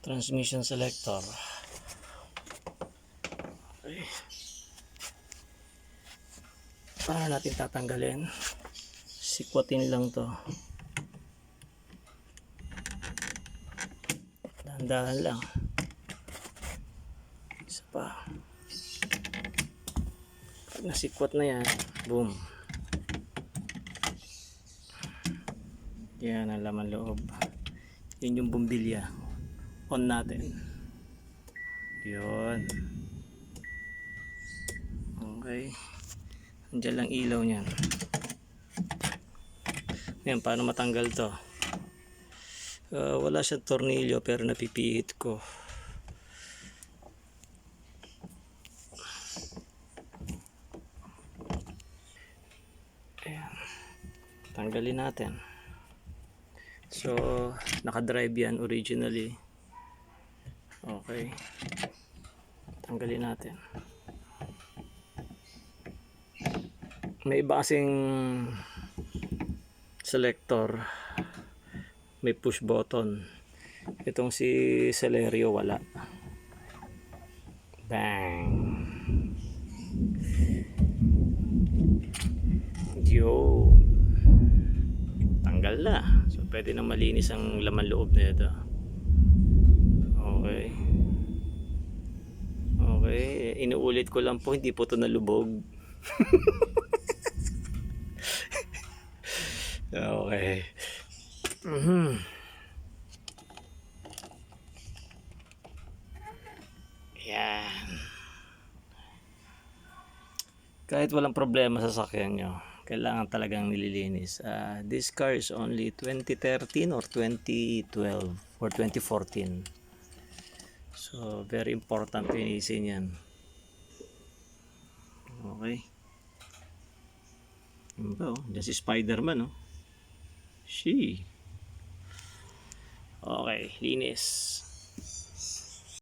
Transmission selector. Okay. Paano natin tatanggalin? Sikwatin lang to. Dahan-dahan lang. Isa pa. Pag nasikwat na yan, boom. Yan ang laman loob. Yun yung bumbilya. On natin. Yun. Okay. Andiyan lang ilaw niyan. Ngayon, paano matanggal to? Wala siyang tornilyo pero napipihit ko. Ayan. Tanggalin natin. So, naka-drive yan originally. Okay. Tanggalin natin. May iba kasing selector. May push button. Itong si Celerio wala. Bang. Yo. Tanggal na. So pwede na malinis ang laman loob na ito. Okay. Okay. Inuulit ko lang po, hindi po ito nalubog. Okay. Yan. Kahit walang problema sa sasakyan nyo, kailangan talagang nililinis. This car is only 2013 or 2012 or 2014. So, very important linisin yan. Okay. Yan ba, oh? Diyan si Spider-Man, oh. She. Okay, linis.